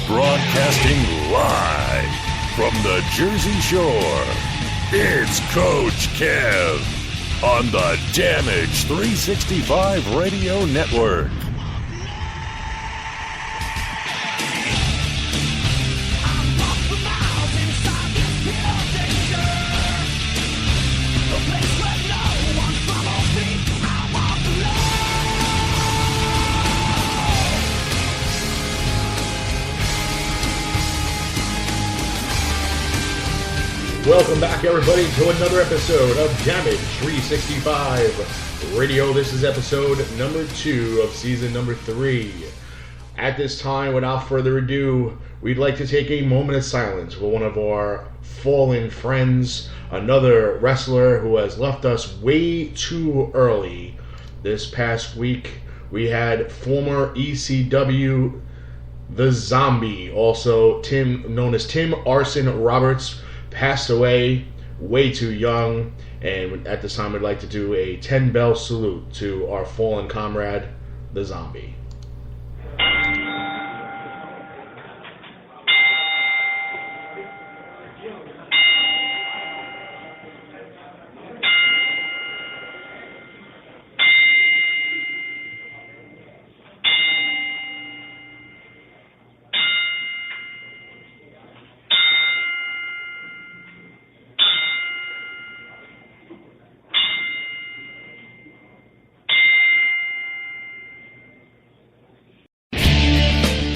Broadcasting live from the Jersey Shore, it's Coach Kev on the Damage 365 Radio Network. Welcome back, everybody, to another episode of Damage 365 Radio. This is episode number 2 of season number 3. At this time, without further ado, we'd like to take a moment of silence for one of our fallen friends, another wrestler who has left us way too early. This past week, we had former ECW The Zombie, also known as Tim Arson Roberts, passed away way too young, and at this time we'd like to do a 10-bell salute to our fallen comrade, The Zombie.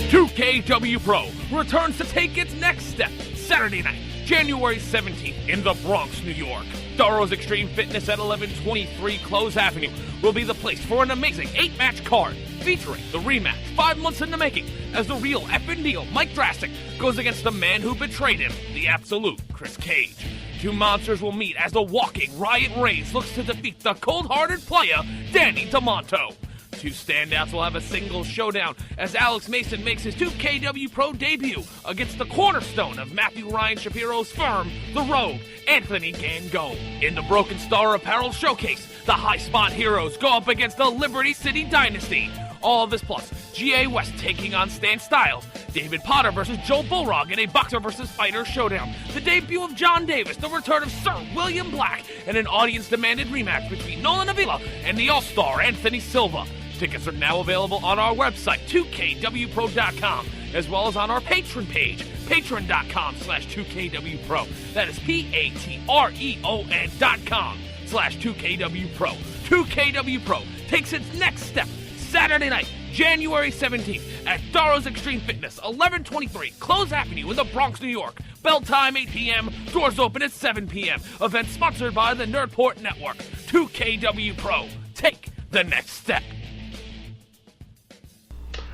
2KW Pro returns to take its next step Saturday night, January 17th in the Bronx, New York. Darrow's Extreme Fitness at 1123 Close Avenue will be the place for an amazing 8-match card featuring the rematch 5 months in the making as the real effing deal Mike Drastic goes against the man who betrayed him, the absolute Chris Cage. Two monsters will meet as the walking Riot Rays looks to defeat the cold-hearted player Danny DeMonto. Two standouts will have a single showdown as Alex Mason makes his 2KW Pro debut against the cornerstone of Matthew Ryan Shapiro's firm, The Rogue, Anthony Gango. In the Broken Star Apparel Showcase, the High Spot Heroes go up against the Liberty City Dynasty. All of this plus G.A. West taking on Stan Styles, David Potter versus Joe Bullrog in a boxer versus fighter showdown, the debut of John Davis, the return of Sir William Black, and an audience-demanded rematch between Nolan Avila and the All-Star Anthony Silva. Tickets are now available on our website, 2kwpro.com, as well as on our Patreon page, patreon.com/2kwpro. That is patreon.com/2kwpro. 2KW Pro takes its next step Saturday night, January 17th at Darrow's Extreme Fitness, 1123 Close Avenue in the Bronx, New York. Bell time 8 p.m., doors open at 7 p.m. Event sponsored by the Nerdport Network. 2KW Pro, take the next step.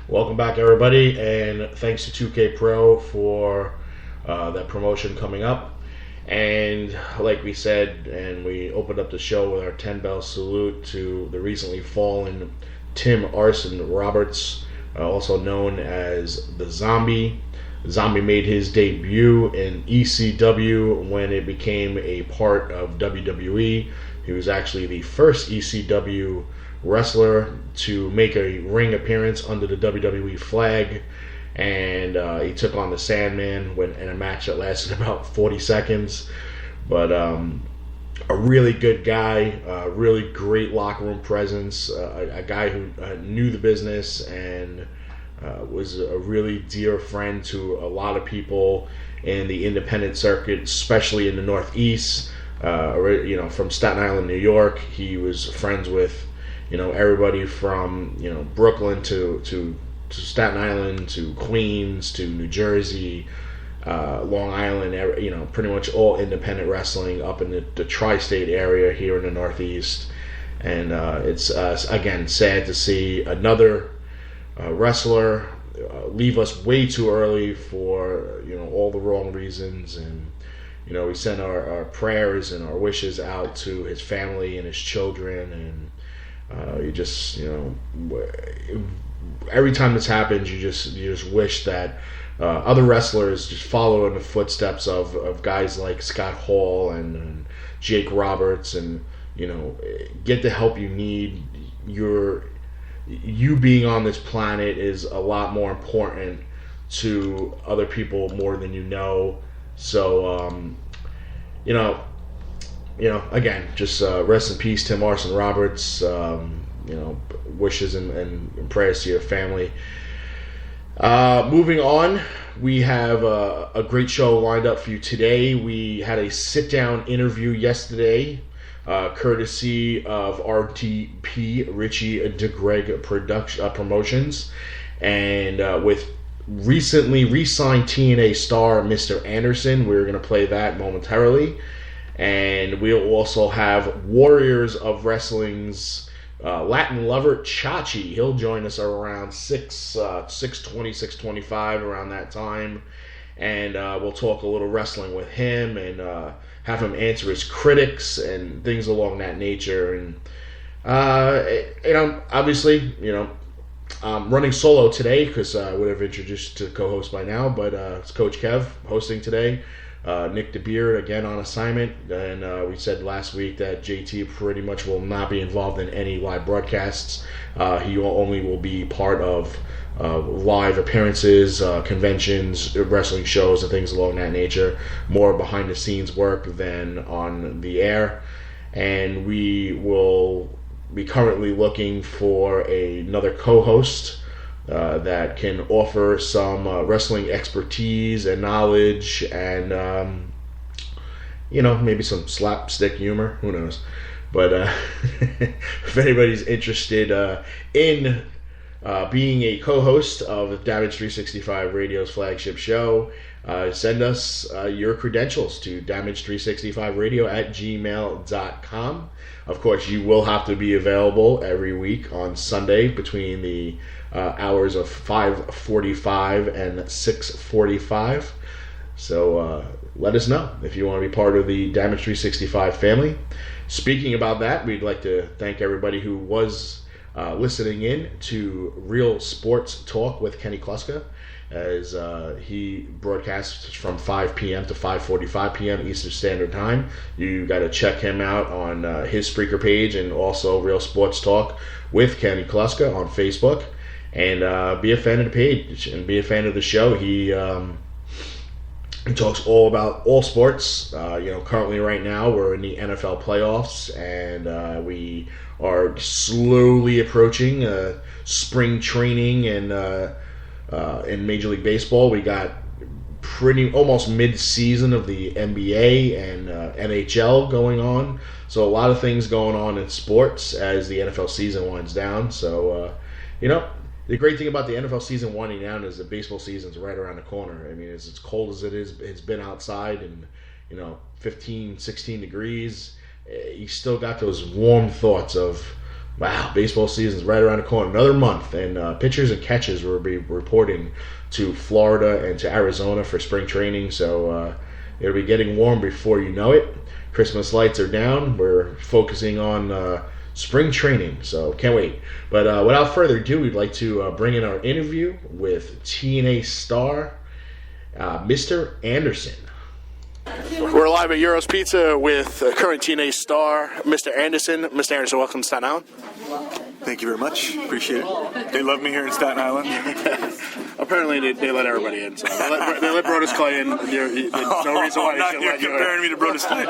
Welcome back, everybody, and thanks to 2K Pro for that promotion coming up. And like we said, and we opened up the show with our 10-bell salute to the recently fallen Tim Arson Roberts, also known as The Zombie. The Zombie made his debut in ECW when it became a part of WWE. He was actually the first ECW wrestler to make a ring appearance under the WWE flag, and he took on the Sandman in a match that lasted about 40 seconds. But a really good guy, really great locker room presence, a guy who knew the business and was a really dear friend to a lot of people in the independent circuit, especially in the Northeast. From Staten Island, New York. He was friends with everybody from Brooklyn to Staten Island to Queens to New Jersey, Long Island. Pretty much all independent wrestling up in the tri-state area here in the Northeast. And it's again sad to see another wrestler leave us way too early for all the wrong reasons. And we send our prayers and our wishes out to his family and his children, and every time this happens, you just wish that other wrestlers just follow in the footsteps of guys like Scott Hall and Jake Roberts, and get the help you need. You being on this planet is a lot more important to other people more than you know. So again, just rest in peace, Tim Arson Roberts. Wishes and prayers to your family. Moving on, we have a great show lined up for you today. We had a sit-down interview yesterday, courtesy of RTP, Richie DeGreg Promotions, and with recently re-signed TNA star Mr. Anderson. We're going to play that momentarily. And we'll also have Warriors of Wrestling's Latin lover Chachi. He'll join us around 6:20, 6:25, around that time, and we'll talk a little wrestling with him and have him answer his critics and things along that nature. And obviously, I'm running solo today because I would have introduced to co-host by now, but it's Coach Kev hosting today. Nick DeBeard again on assignment, and we said last week that JT pretty much will not be involved in any live broadcasts. He only will be part of live appearances, conventions, wrestling shows, and things along that nature. More behind the scenes work than on the air. And we will be currently looking for another co-host that can offer some wrestling expertise and knowledge and, maybe some slapstick humor. Who knows? But if anybody's interested in being a co-host of Damage 365 Radio's flagship show, send us your credentials to damage365radio@gmail.com. Of course, you will have to be available every week on Sunday between the hours of 5:45 and 6:45. So let us know if you want to be part of the Damage 365 family. Speaking about that, we'd like to thank everybody who was listening in to Real Sports Talk with Kenny Kluska, as he broadcasts from 5 p.m. to 5:45 p.m. Eastern Standard Time. You got to check him out on his Spreaker page, and also Real Sports Talk with Kenny Kluska on Facebook. And be a fan of the page and be a fan of the show. He talks all about all sports. Currently right now we're in the NFL playoffs, and we are slowly approaching spring training and in Major League Baseball. We got almost mid-season of the NBA and NHL going on. So a lot of things going on in sports as the NFL season winds down. So, the great thing about the NFL season winding down is the baseball season's right around the corner. I mean, as cold as it is, it's been outside and, 15, 16 degrees. You still got those warm thoughts of, wow, baseball season's right around the corner. Another month, and pitchers and catchers will be reporting to Florida and to Arizona for spring training. So it'll be getting warm before you know it. Christmas lights are down. We're focusing on spring training, so can't wait. But without further ado, we'd like to bring in our interview with TNA star Mr. Anderson. We're live at Euro's Pizza with current TNA star Mr. Anderson. Mr. Anderson, welcome to Staten Island. Thank you very much. Appreciate it. They love me here in Staten Island. Apparently, they let everybody in. So they let Brodus Clay in. There's no reason why they should let you in. Comparing me to Brodus Clay.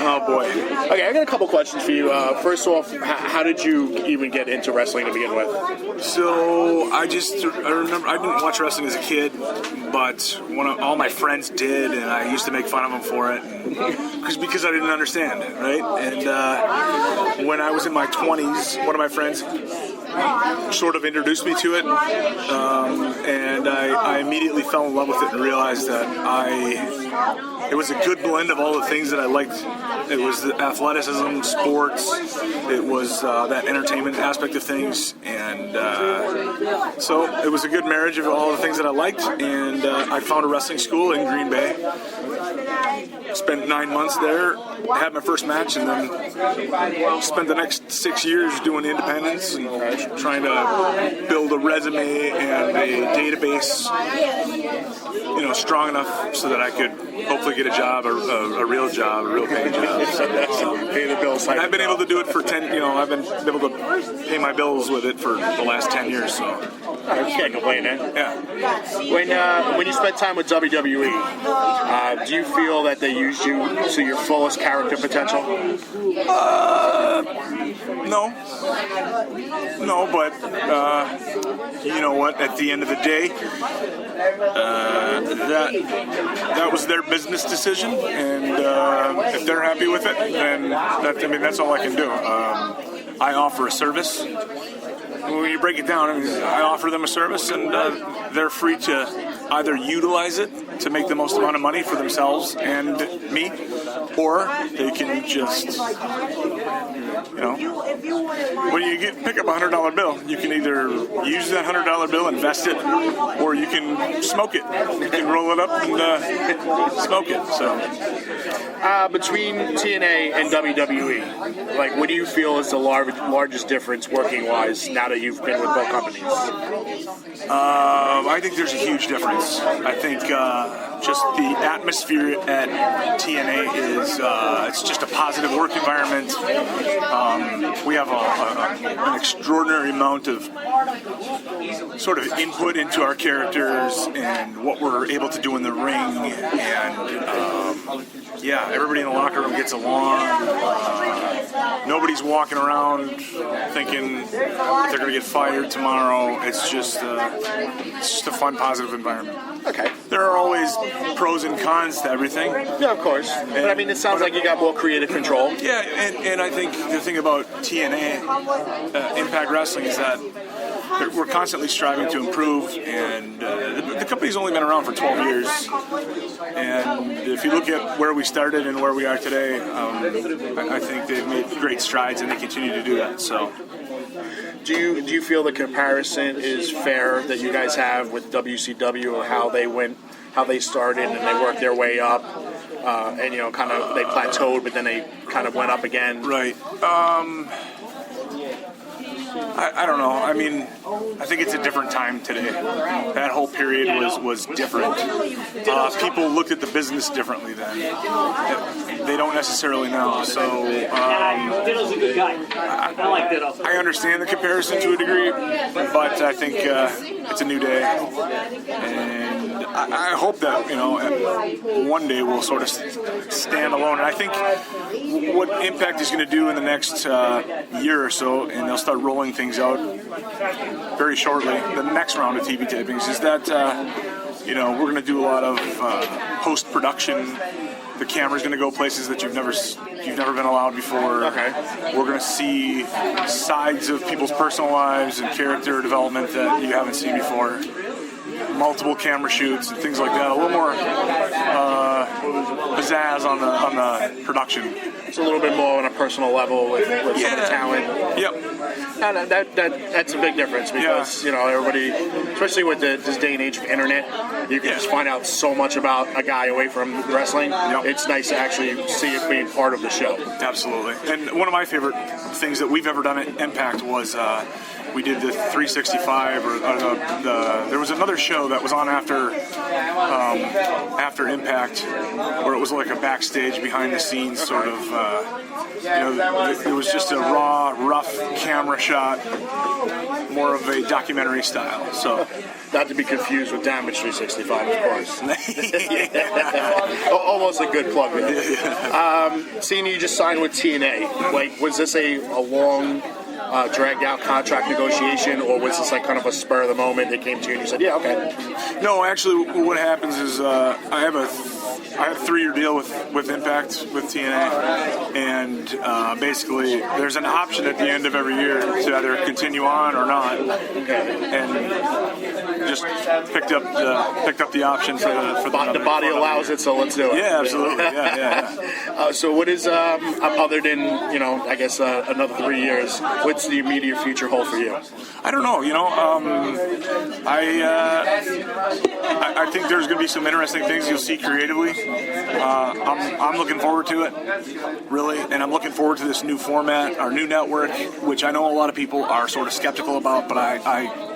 Oh, boy. Okay, I got a couple questions for you. First off, how did you even get into wrestling to begin with? So, I remember, I didn't watch wrestling as a kid, but all my friends did, and I used to make fun of them for it, because I didn't understand, right? And when I was in my 20s, one of my friends sort of introduced me to it, and I immediately fell in love with it and realized that it was a good blend of all the things that I liked. It was the athleticism, sports, it was that entertainment aspect of things, and so it was a good marriage of all the things that I liked, and I found a wrestling school in Green Bay spent 9 months there, had my first match, and then spent the next 6 years doing independence and trying to build a resume and a database, strong enough so that I could hopefully get a job, a real job, a real paying job. Pay the bills. I've been able to do it for 10. I've been able to pay my bills with it for the last 10 years. So I can't complain, man. yeah. When you spend time with WWE, do you feel that they used you to your fullest character potential? No, but you know what? At the end of the day, that was their business decision, and if they're happy with it, then that's all I can do. I offer a service. When you break it down, I offer them a service, and they're free to either utilize it to make the most amount of money for themselves and me, or they can just, when you pick up a $100 bill, you can either use that $100 bill, invest it, or you can smoke it. You can roll it up and smoke it. So, between TNA and WWE, what do you feel is the largest difference working-wise now that you've been with both companies? I think there's a huge difference. I think just the atmosphere at TNA is it's just a positive work environment. We have an extraordinary amount of sort of input into our characters and what we're able to do in the ring, and everybody in the locker room gets along. Nobody's walking around thinking that they're going to get fired tomorrow. It's just a fun, positive environment. Okay. There are always pros and cons to everything. Yeah, of course. But it sounds like you got more creative control. Yeah, and I think the thing about TNA, Impact Wrestling, is that we're constantly striving to improve, and the company's only been around for 12 years. And if you look at where we started and where we are today, I think they've made great strides, and they continue to do that. So, do you feel the comparison is fair that you guys have with WCW, or how they started and they worked their way up, and kind of they plateaued, but then they kind of went up again? Right. I don't know. I think it's a different time today. That whole period was different. People looked at the business differently then. They don't necessarily know. So I understand the comparison to a degree, but I think it's a new day, and I hope that one day we'll sort of stand alone. And I think what Impact is going to do in the next year or so, and they'll start rolling things out very shortly, the next round of TV tapings, is that we're going to do a lot of post-production. The camera's going to go places that you've never been allowed before. Okay. We're going to see sides of people's personal lives and character development that you haven't seen before. Multiple camera shoots and things like that. A little more pizzazz on the production. It's a little bit more on a personal level with some of the talent. Yep. No, that's a big difference because everybody, especially with this day and age of internet, you can just find out so much about a guy away from wrestling. Yep. It's nice to actually see it being part of the show. Absolutely. And one of my favorite things that we've ever done at Impact was we did the 365, there was another show that was on after Impact, where it was like a backstage, behind the scenes sort of. It was just a raw, rough camera shot, more of a documentary style. So, not to be confused with Damage 365, of course. Almost a good plug there. Seeing you just signed with TNA, was this a long, dragged out contract negotiation, or was this kind of a spur of the moment that came to you and you said, yeah, okay? No, actually, what happens is I have a 3-year deal with Impact, with TNA, and basically there's an option at the end of every year to either continue on or not. And just picked up the option for The body allows it, so let's do it. Yeah, absolutely. Yeah. So what is other than I guess another 3 years? What's the immediate future hold for you? I don't know. I think there's going to be some interesting things you'll see creatively. I'm looking forward to it, really, and I'm looking forward to this new format, our new network, which I know a lot of people are sort of skeptical about, but I